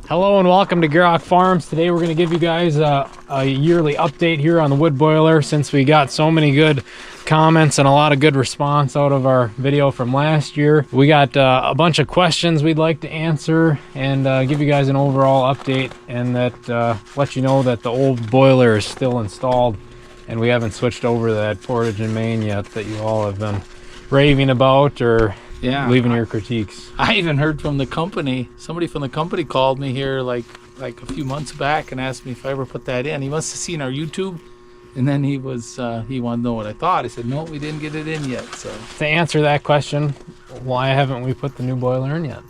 Hello and welcome to Gierok Farms. Today we're going to give you guys a yearly update here on the wood boiler, since we got so many good comments and a lot of good response out of our video from last year. We got a bunch of questions we'd like to answer and give you guys an overall update, and that let you know that the old boiler is still installed and we haven't switched over to that portage and main yet that you all have been raving about or leaving your critiques. I even heard from the company. Somebody from the company called me here like a few months back and asked me if I ever put that in. He must have seen our YouTube, and then he wanted to know what I thought. I said, no, we didn't get it in yet. So to answer that question, why haven't we put the new boiler in yet?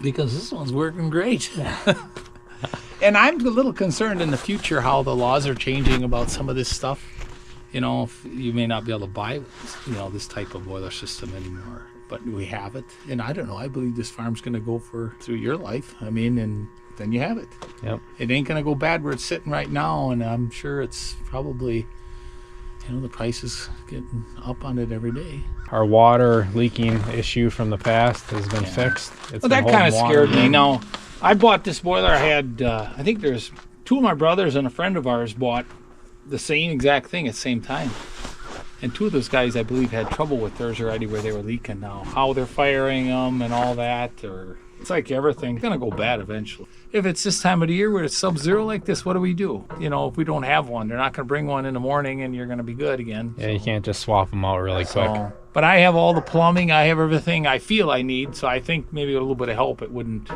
Because this one's working great. And I'm a little concerned in the future how the laws are changing about some of this stuff. You know, if you may not be able to buy, this type of boiler system anymore. But we have it, and I don't know. I believe this farm's going to go through your life. I mean, and then you have it. Yep. It ain't going to go bad where it's sitting right now, and I'm sure it's probably, the price is getting up on it every day. Our water leaking issue from the past has been fixed. Well, that kind of scared me. Now, I bought this boiler. I had, I think there's two of my brothers and a friend of ours bought the same exact thing at the same time. And two of those guys, I believe, had trouble with theirs already where they were leaking now. How they're firing them and all that, or it's like everything. It's going to go bad eventually. If it's this time of the year where it's sub-zero like this, what do we do? If we don't have one, they're not going to bring one in the morning and you're going to be good again. Yeah, you can't just swap them out really quick. But I have all the plumbing. I have everything I feel I need, so I think maybe a little bit of help, it wouldn't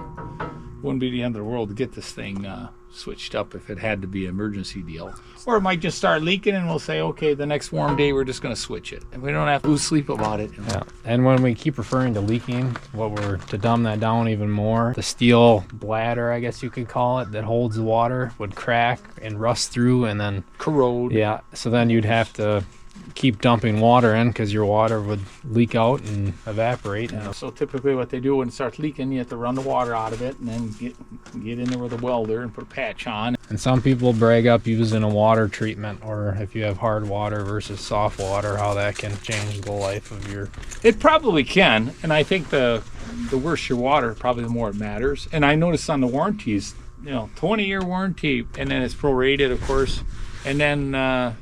be the end of the world to get this thing switched up if it had to be an emergency deal. Or it might just start leaking and we'll say, okay, the next warm day we're just going to switch it. And we don't have to lose sleep about it. Yeah. And when we keep referring to leaking, to dumb that down even more, the steel bladder, I guess you could call it, that holds the water would crack and rust through and then corrode. Yeah, so then you'd have to keep dumping water in because your water would leak out and evaporate. Yeah. So typically what they do when it starts leaking, you have to run the water out of it and then get in there with a welder and put a patch on. And some people brag up using a water treatment, or if you have hard water versus soft water, how that can change the life of your... It probably can, and I think the worse your water, probably the more it matters. And I noticed on the warranties, 20-year warranty, and then it's prorated, of course. And then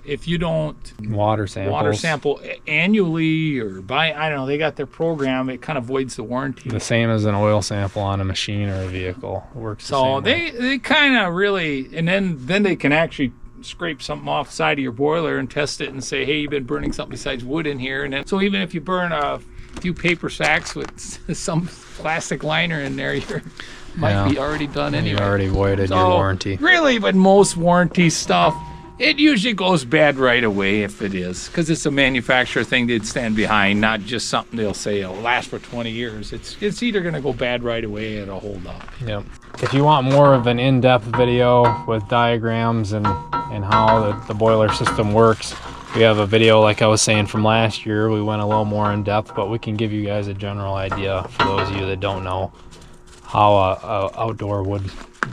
if you don't water sample annually or they got their program, it kind of voids the warranty. The same as an oil sample on a machine or a vehicle. It works the same way. They kind of really, and then they can actually scrape something off the side of your boiler and test it and say, hey, you've been burning something besides wood in here. And then, so even if you burn a few paper sacks with some plastic liner in there, might be already done anyway. You already voided your warranty. Really, but most warranty stuff, it usually goes bad right away if it is, because it's a manufacturer thing they'd stand behind, not just something they'll say it'll last for 20 years. It's either going to go bad right away or it'll hold up. Yep. If you want more of an in-depth video with diagrams and how the boiler system works, we have a video, like I was saying, from last year. We went a little more in depth, but we can give you guys a general idea for those of you that don't know how a outdoor wood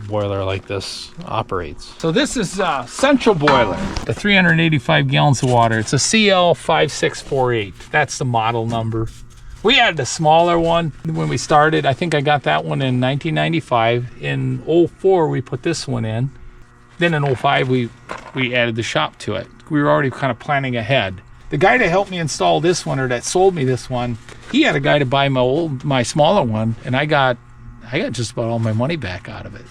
boiler like this operates. So this is a central boiler, the 385 gallons of water. It's a CL5648. That's the model number. We had the smaller one when we started. I think I got that one in 1995. In 04 we put this one in. Then in 05 we added the shop to it. We were already kind of planning ahead. The guy that helped me install this one, or that sold me this one, he had a guy to buy my smaller one, and I got just about all my money back out of it.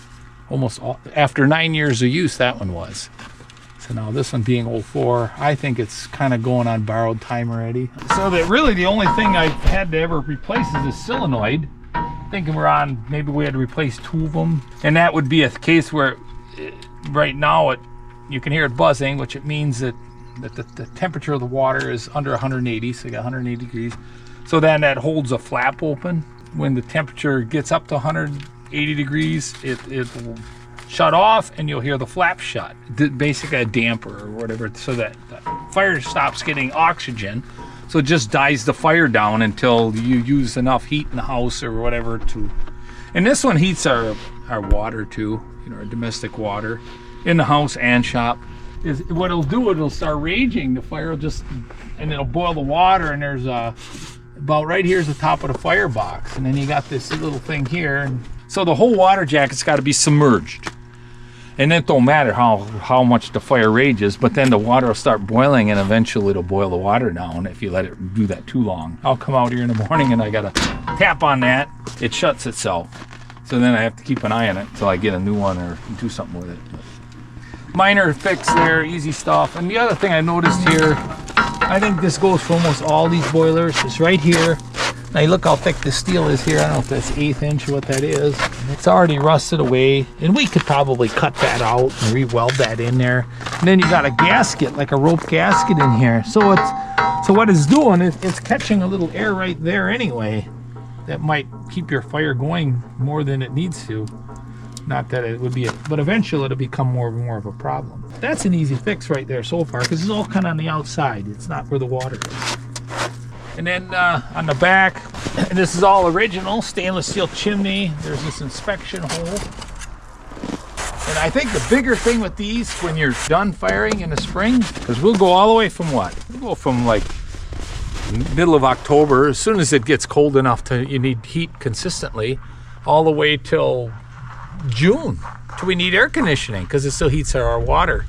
Almost all, after 9 years of use, that one was. So now this one being 04, I think it's kind of going on borrowed time already. So that really the only thing I've had to ever replace is this solenoid. Thinking maybe we had to replace 2 of them. And that would be a case where right now you can hear it buzzing, which it means that the temperature of the water is under 180, so you got 180 degrees. So then that holds a flap open. When the temperature gets up to 180 degrees, it will shut off and you'll hear the flap shut. Basically a damper or whatever, so that the fire stops getting oxygen. So it just dies the fire down until you use enough heat in the house or whatever to... And this one heats our water too, our domestic water, in the house and shop. What it'll do, it'll start raging. The fire will and it'll boil the water, and there's about right here's the top of the firebox, and then you got this little thing here, and So the whole water jacket's got to be submerged. And it don't matter how much the fire rages, but then the water will start boiling, and eventually it'll boil the water down if you let it do that too long. I'll come out here in the morning and I gotta tap on that. It shuts itself. So then I have to keep an eye on it until I get a new one or do something with it. Minor fix there, easy stuff. And the other thing I noticed here, I think this goes for almost all these boilers. It's right here. Now you look how thick the steel is here. I don't know if that's 1/8 inch or what that is. It's already rusted away, and we could probably cut that out and re-weld that in there. And then you got a gasket, like a rope gasket in here. So what it's doing is it's catching a little air right there anyway. That might keep your fire going more than it needs to. Not that it would be, but eventually it'll become more of a problem. That's an easy fix right there so far, because it's all kind of on the outside. It's not where the water is. And then on the back, and this is all original, stainless steel chimney. There's this inspection hole. And I think the bigger thing with these, when you're done firing in the spring, because we'll go all the way from what? We'll go from like middle of October, as soon as it gets cold enough to you need heat consistently, all the way till June, till we need air conditioning, because it still heats our water.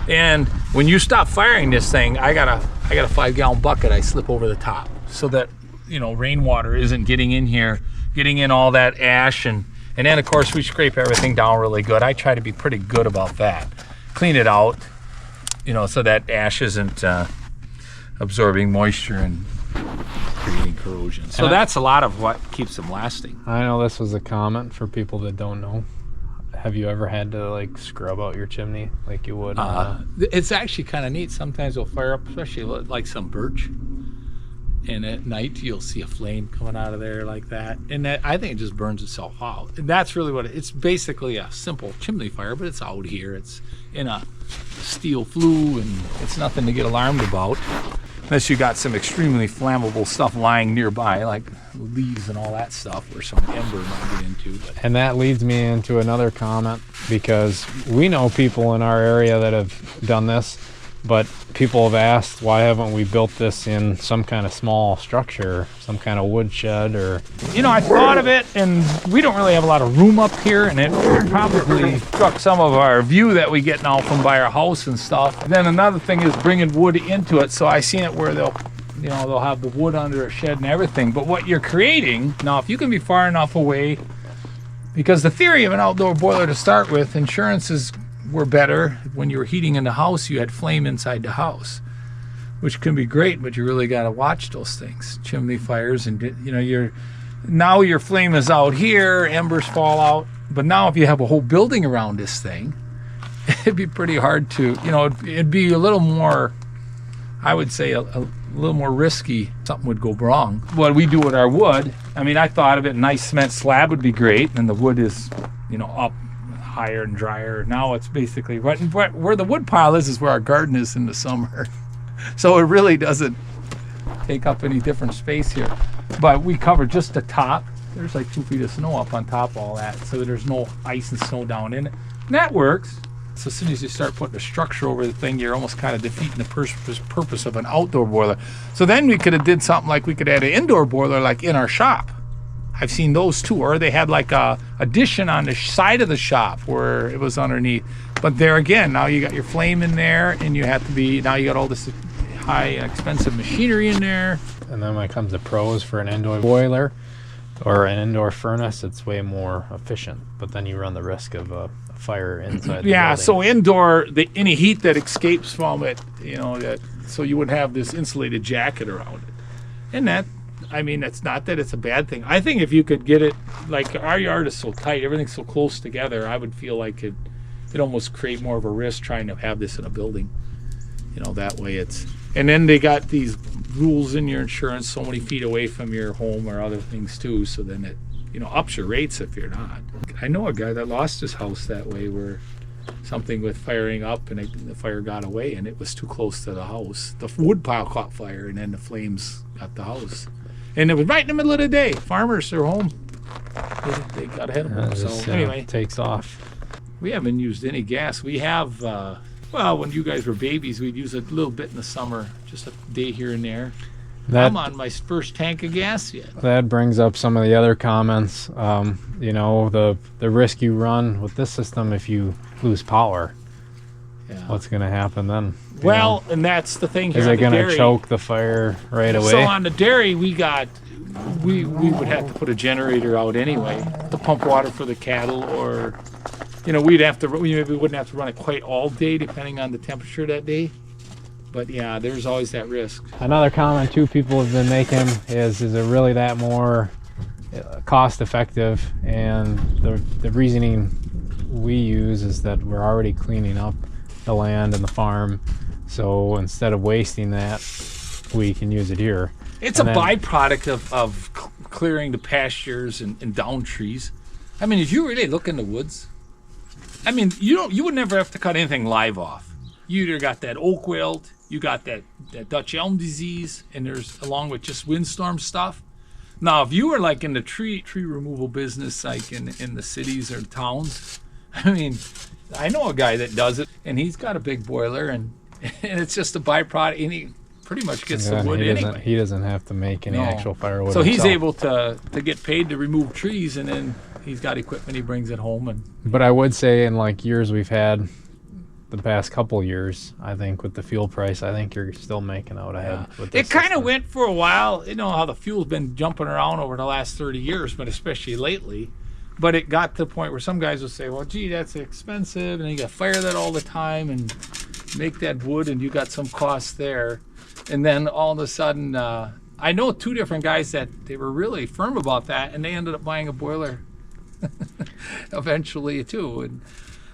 And when you stop firing this thing, I got a 5-gallon bucket I slip over the top, so that, you know, rainwater isn't getting in here, getting in all that ash, and then of course we scrape everything down really good. I try to be pretty good about that. Clean it out, you know, so that ash isn't absorbing moisture and creating corrosion. So that's a lot of what keeps them lasting. I know this was a comment for people that don't know. Have you ever had to like scrub out your chimney like you would? It's actually kind of neat. Sometimes we'll fire up, especially like some birch, and at night you'll see a flame coming out of there like that, and that, I think it just burns itself out. And that's really what it's basically, a simple chimney fire, but it's out here. It's in a steel flue, and it's nothing to get alarmed about. Unless you got some extremely flammable stuff lying nearby, like leaves and all that stuff, where some ember might get into. But. And that leads me into another comment, because we know people in our area that have done this, but people have asked, why haven't we built this in some kind of small structure, some kind of wood shed, or... You know, I thought of it, and we don't really have a lot of room up here, and it probably struck some of our view that we get now from by our house and stuff. And then another thing is bringing wood into it, so I seen it where they'll have the wood under a shed and everything. But what you're creating, now if you can be far enough away, because the theory of an outdoor boiler to start with, insurances were better. When you were heating in the house, you had flame inside the house, which can be great, but you really got to watch those things. Chimney fires, and you know, now your flame is out here, embers fall out. But now if you have a whole building around this thing, it'd be pretty hard to, you know, it'd be a little more, I would say, a little more risky. Something would go wrong. What we do with our wood, I mean, I thought of it, nice cement slab would be great, and the wood is, you know, up higher and drier. Now it's basically right where the wood pile is where our garden is in the summer. So it really doesn't take up any different space here. But we cover just the top. There's like 2 feet of snow up on top of all that, so there's no ice and snow down in it. And that works. So as soon as you start putting a structure over the thing, you're almost kind of defeating the purpose of an outdoor boiler. So then we could have did something like we could add an indoor boiler like in our shop. I've seen those too, or they had like a addition on the side of the shop where it was underneath. But there again, now you got your flame in there, and you have to be, now you got all this high expensive machinery in there. And then when it comes to pros for an indoor boiler or an indoor furnace, it's way more efficient, but then you run the risk of a fire inside the building. So indoor, any heat that escapes from it, you know, so you would have this insulated jacket around it. And that, I mean, it's not that it's a bad thing. I think if you could get it, like our yard is so tight, everything's so close together, I would feel like it almost create more of a risk trying to have this in a building. You know, that way it's, and then they got these rules in your insurance, so many feet away from your home or other things too, so then it, you know, ups your rates if you're not. I know a guy that lost his house that way, where something with firing up and the fire got away and it was too close to the house. The wood pile caught fire and then the flames got the house. And it was right in the middle of the day. Farmers are home. They got ahead of them. So anyway, takes off. We haven't used any gas. We have, well, when you guys were babies, we'd use a little bit in the summer, just a day here and there. I'm on my first tank of gas yet. That brings up some of the other comments. You know, the risk you run with this system if you lose power. Yeah. What's going to happen then? Well, and that's the thing here. Is it going to choke the fire right away? So on the dairy, we would have to put a generator out anyway to pump water for the cattle, or, you know, we maybe wouldn't have to run it quite all day depending on the temperature that day. But yeah, there's always that risk. Another comment too people have been making is it really that more cost effective? And the reasoning we use is that we're already cleaning up the land and the farm, so instead of wasting that, we can use it here. It's a byproduct of clearing the pastures and down trees. I mean, if you really look in the woods, I mean, you would never have to cut anything live off. You either got that oak wilt, you got that Dutch elm disease, and there's along with just windstorm stuff. Now, if you were like in the tree removal business, like in the cities or towns, I mean, I know a guy that does it, and he's got a big boiler, and it's just a byproduct, and he pretty much gets the wood anyway. He doesn't have to make any actual firewood. So himself. He's able to get paid to remove trees, and then he's got equipment, he brings it home. But I would say in like years we've had, the past couple years, I think with the fuel price, I think you're still making out ahead with this. It kind of went for a while. You know how the fuel's been jumping around over the last 30 years, but especially lately. But it got to the point where some guys would say, well, gee, that's expensive, and you got to fire that all the time and make that wood, and you got some costs there. And then all of a sudden, I know two different guys that they were really firm about that, and they ended up buying a boiler eventually too. And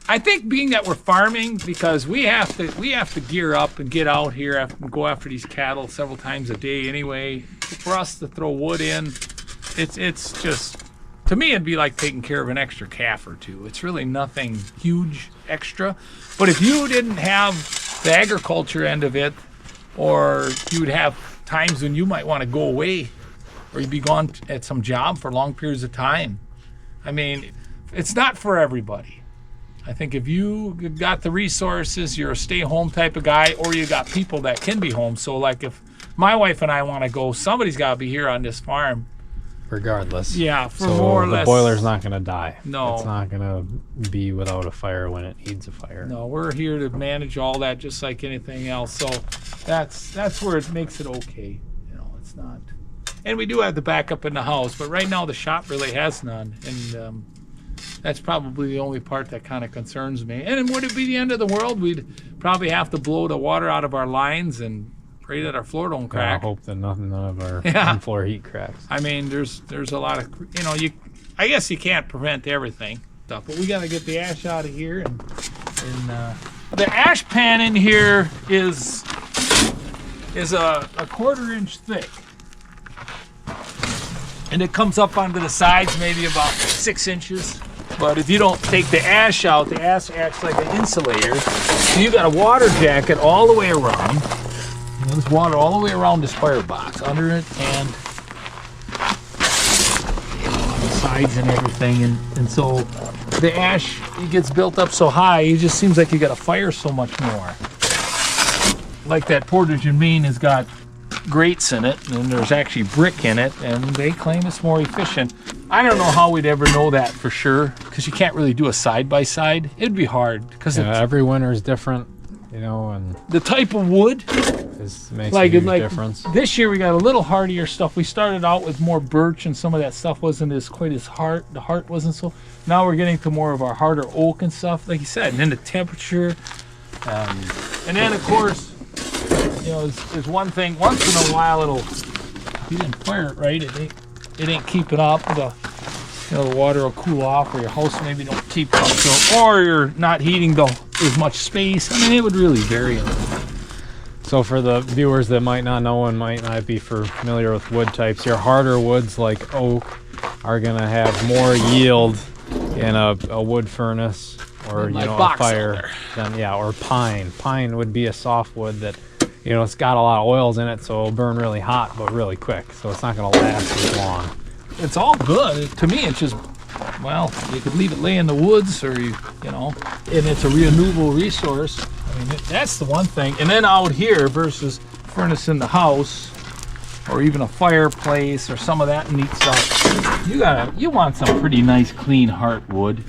I think being that we're farming, because we have to gear up and get out here and go after these cattle several times a day anyway. For us to throw wood in, it's just, to me, it'd be like taking care of an extra calf or two. It's really nothing huge extra. But if you didn't have the agriculture end of it, or you would have times when you might want to go away, or you'd be gone at some job for long periods of time. I mean, it's not for everybody. I think if you got the resources, you're a stay-home type of guy, or you got people that can be home. So like if my wife and I want to go, somebody's got to be here on this farm. Regardless. Yeah, for more or less. The boiler's not going to die. No. It's not going to be without a fire when it needs a fire. No, we're here to manage all that just like anything else. So that's where it makes it okay. You know, it's not. And we do have the backup in the house, but right now the shop really has none. And that's probably the only part that kind of concerns me. And would it be the end of the world? We'd probably have to blow the water out of our lines and pray that our floor don't crack. I hope that none of our floor heat cracks. I mean, there's a lot of, you know, I guess you can't prevent everything, but we got to get the ash out of here. And the ash pan in here is a 1/4 inch thick. And it comes up onto the sides maybe about 6 inches. But if you don't take the ash out, the ash acts like an insulator. So you got a water jacket all the way around. And there's water all the way around this firebox, under it and on the sides and everything. And so the ash, it gets built up so high, it just seems like you got to fire so much more. Like that Portage and Maine has got grates in it, and there's actually brick in it, and they claim it's more efficient. I don't know how we'd ever know that for sure, because you can't really do a side-by-side. It'd be hard, because every winter is different, you know, and the type of wood makes a huge difference. This year we got a little hardier stuff. We started out with more birch, and some of that stuff wasn't quite as hard. The heart wasn't so. Now we're getting to more of our harder oak and stuff, like you said, and then the temperature, and then of course, you know, there's one thing. Once in a while, if you didn't fire it right, it ain't keeping up. The water will cool off, or your house maybe don't keep up, or you're not heating as much space. I mean, it would really vary. So for the viewers that might not know and might not be familiar with wood types, your harder woods like oak are gonna have more yield in a wood furnace, or a fire than or pine. Pine would be a soft wood that, you know, it's got a lot of oils in it, so it'll burn really hot but really quick, so it's not going to last as long. It's all good. To me, it's just, well, you could leave it lay in the woods, or you know, and it's a renewable resource. I mean, that's the one thing. And then out here versus furnace in the house, or even a fireplace or some of that neat stuff, you want some pretty nice clean heartwood.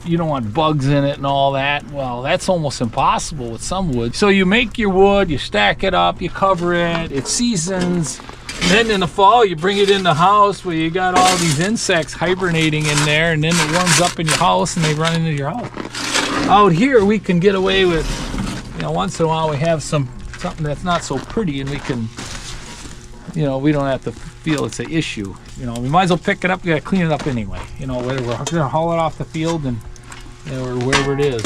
You don't want bugs in it and all that. Well, that's almost impossible with some wood. So you make your wood, you stack it up, you cover it, it seasons. And then in the fall, you bring it in the house where you got all these insects hibernating in there, and then it warms up in your house and they run into your house. Out here, we can get away with, once in a while we have something that's not so pretty, and we can, we don't have to feel it's an issue. We might as well pick it up. We gotta clean it up anyway. Whether we're gonna haul it off the field and or wherever it is.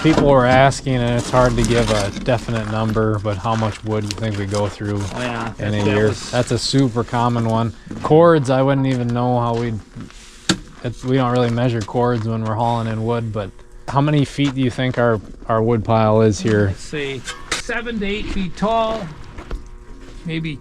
People were asking, and it's hard to give a definite number, but how much wood do you think we go through in a year? That's a super common one. Cords, I wouldn't even know how we don't really measure cords when we're hauling in wood, but how many feet do you think our wood pile is here? Let's see, 7 to 8 feet tall, maybe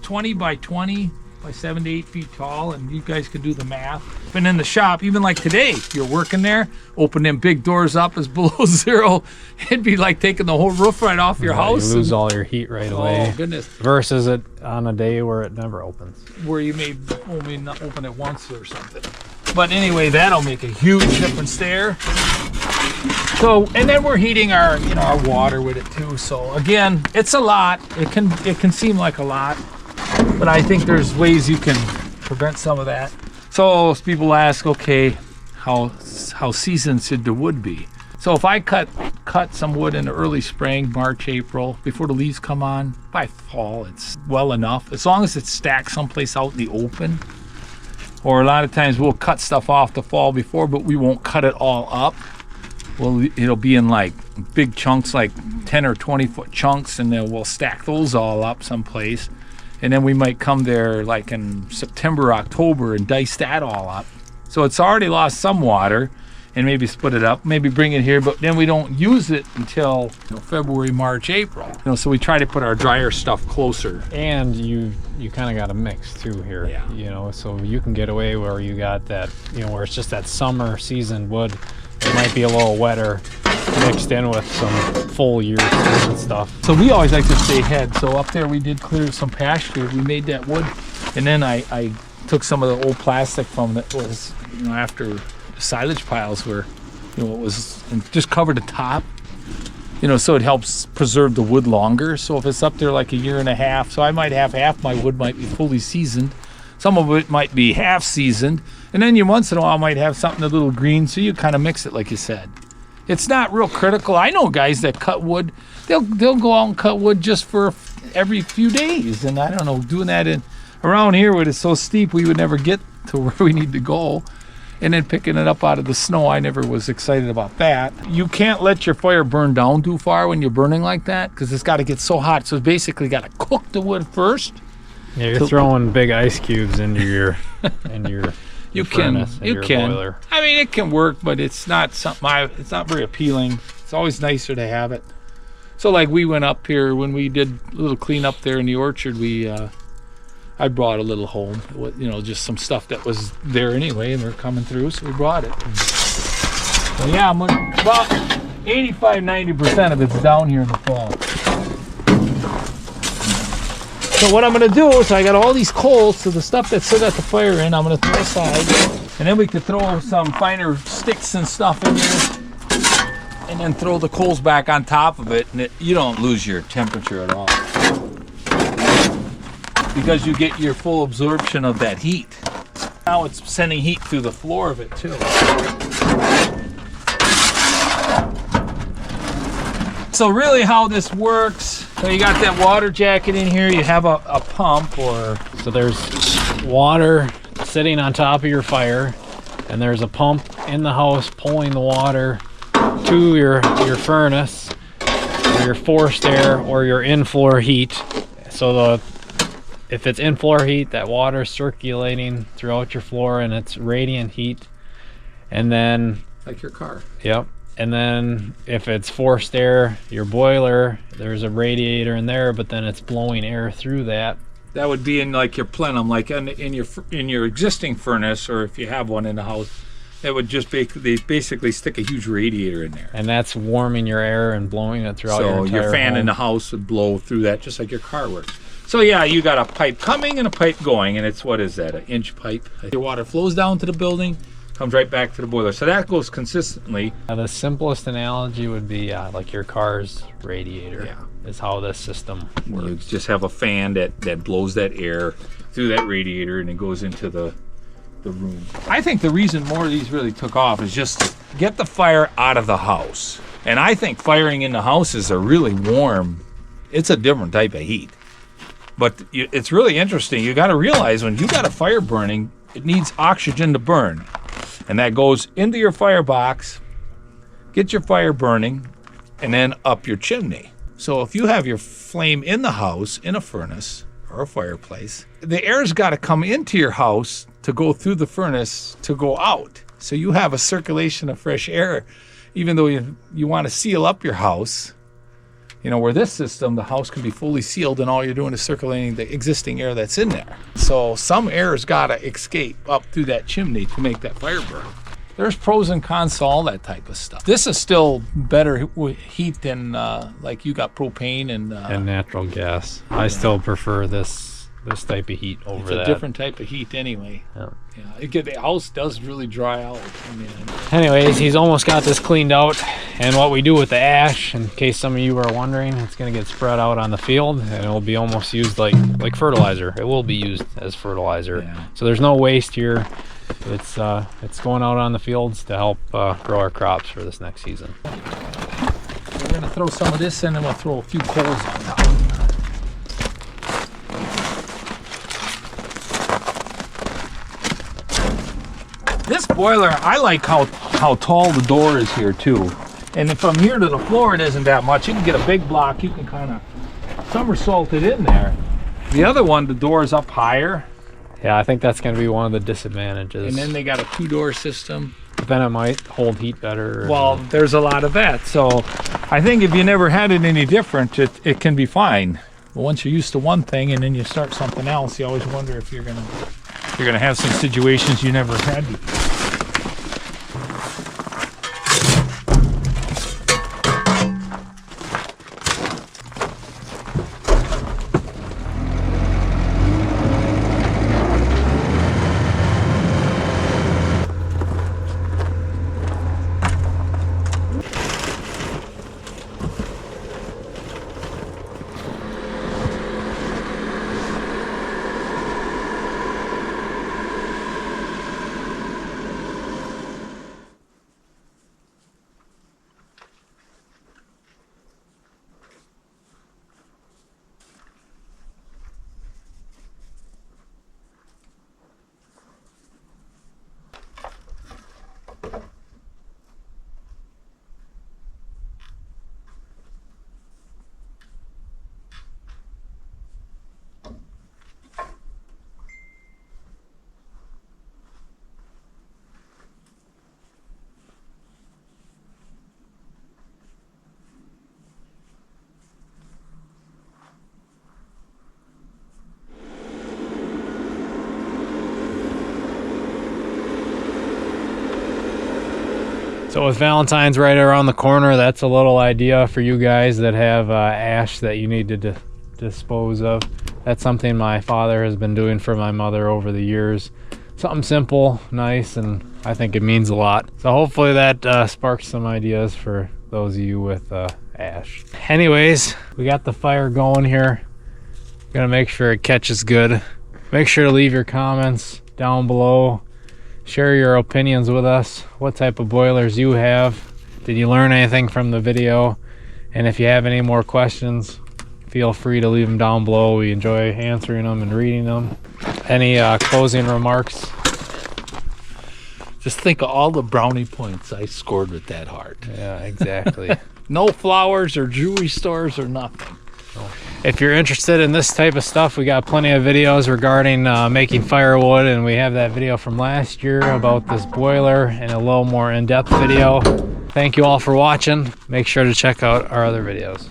20 by 20 by 7 to 8 feet tall, and you guys can do the math. Been in the shop, even like today, you're working there, open them big doors up, it's below zero. It'd be like taking the whole roof right off your house. You lose all your heat right away. Oh goodness. Versus it on a day where it never opens. Where you may only not open it once or something. But anyway, that'll make a huge difference there. So, and then we're heating our, our water with it too. So again, it's a lot. It can seem like a lot, but I think there's ways you can prevent some of that. So people ask, okay, how seasoned should the wood be? So if I cut some wood in the early spring, March, April, before the leaves come on, by fall it's well enough. As long as it's stacked someplace out in the open. Or a lot of times we'll cut stuff off the fall before, but we won't cut it all up. Well, it'll be in like big chunks, like 10 or 20 foot chunks, and then we'll stack those all up someplace. And then we might come there like in September, October and dice that all up. So it's already lost some water, and maybe split it up, maybe bring it here, but then we don't use it until February, March, April. So we try to put our drier stuff closer. And you kind of got a mix too here. Yeah. So you can get away where you got that, where it's just that summer seasoned wood. It might be a little wetter mixed in with some full year and stuff. So we always like to stay ahead. So up there we did clear some pasture. We made that wood, and then I took some of the old plastic from that was, after the silage piles were, it was, and just covered the top, so it helps preserve the wood longer. So if it's up there like a year and a half, so I might have half my wood might be fully seasoned. Some of it might be half seasoned, and then you once in a while might have something a little green, so you kind of mix it like you said. It's not real critical. I know guys that cut wood, they'll go out and cut wood just for every few days, and I don't know, doing that around here where it's so steep we would never get to where we need to go. And then picking it up out of the snow, I never was excited about that. You can't let your fire burn down too far when you're burning like that, because it's got to get so hot. So it's basically got to cook the wood first. Yeah, you're throwing big ice cubes into your you furnace, can boiler. I mean, it can work, but it's not something it's not very appealing. It's always nicer to have it. So like we went up here when we did a little cleanup there in the orchard, I brought a little home, just some stuff that was there anyway, and we're coming through, so we brought it. So yeah, about 85-90% of it's down here in the fall. So what I'm going to do is I got all these coals, so the stuff that's still got the fire in, I'm going to throw aside. And then we could throw some finer sticks and stuff in here. And then throw the coals back on top of it, and you don't lose your temperature at all. Because you get your full absorption of that heat. Now it's sending heat through the floor of it too. So really how this works, so you got that water jacket in here, you have a pump, so there's water sitting on top of your fire, and there's a pump in the house pulling the water to your furnace, or your forced air, or your in-floor heat. So if it's in-floor heat, that water is circulating throughout your floor, and it's radiant heat. And then, like your car. Yep. And then if it's forced air, your boiler, there's a radiator in there, but then it's blowing air through that. That would be in like your plenum, like in your existing furnace, or if you have one in the house, It would just basically stick a huge radiator in there. And that's warming your air and blowing it throughout your entire your fan home. in the house would blow through that just like your car works. So yeah, you got a pipe coming and a pipe going, and it's, what is that, an inch pipe? Your water flows down to the building, comes right back to the boiler. So that goes consistently. The simplest analogy would be like your car's radiator. Yeah. Is how this system works. You just have a fan that blows that air through that radiator and it goes into the room. I think the reason more of these really took off is just to get the fire out of the house. And I think firing in the houses are really warm. It's a different type of heat. But it's really interesting. You got to realize when you got a fire burning, it needs oxygen to burn. And that goes into your firebox, get your fire burning, and then up your chimney. So if you have your flame in the house, in a furnace or a fireplace, the air's got to come into your house to go through the furnace to go out. So you have a circulation of fresh air, even though you want to seal up your house. You know, where this system, the house can be fully sealed and all you're doing is circulating the existing air that's in there. So some air's got to escape up through that chimney to make that fire burn. There's pros and cons to all that type of stuff. This is still better heat than like you got propane and natural gas. I still prefer this type of heat over that. It's a different type of heat anyway. Yeah. The house does really dry out. I mean, anyways, he's almost got this cleaned out, and what we do with the ash, in case some of you are wondering, it's going to get spread out on the field and it will be almost used like fertilizer. It will be used as fertilizer. Yeah. So there's no waste here. It's going out on the fields to help grow our crops for this next season. We're going to throw some of this in and we'll throw a few coals on top. This boiler, I like how tall the door is here too. And from here to the floor it isn't that much. You can get a big block, you can kind of somersault it in there. The other one, the door is up higher. Yeah, I think that's going to be one of the disadvantages. And then they got a 2-door system. But then it might hold heat better. Well, there's a lot of that. So I think if you never had it any different, it can be fine. But once you're used to one thing and then you start something else, you always wonder if you're gonna have some situations you never had before. So with Valentine's right around the corner, that's a little idea for you guys that have ash that you need to dispose of. That's something my father has been doing for my mother over the years. Something simple, nice, and I think it means a lot. So hopefully that sparks some ideas for those of you with ash. Anyways, we got the fire going here. Gonna make sure it catches good. Make sure to leave your comments down below. Share your opinions with us. What type of boilers you have. Did you learn anything from the video? And if you have any more questions, feel free to leave them down below. We enjoy answering them and reading them. Any closing remarks? Just think of all the brownie points I scored with that heart. Yeah, exactly. No flowers or jewelry stores or nothing. If you're interested in this type of stuff, we got plenty of videos regarding making firewood, and we have that video from last year about this boiler and a little more in-depth video. Thank you all for watching. Make sure to check out our other videos.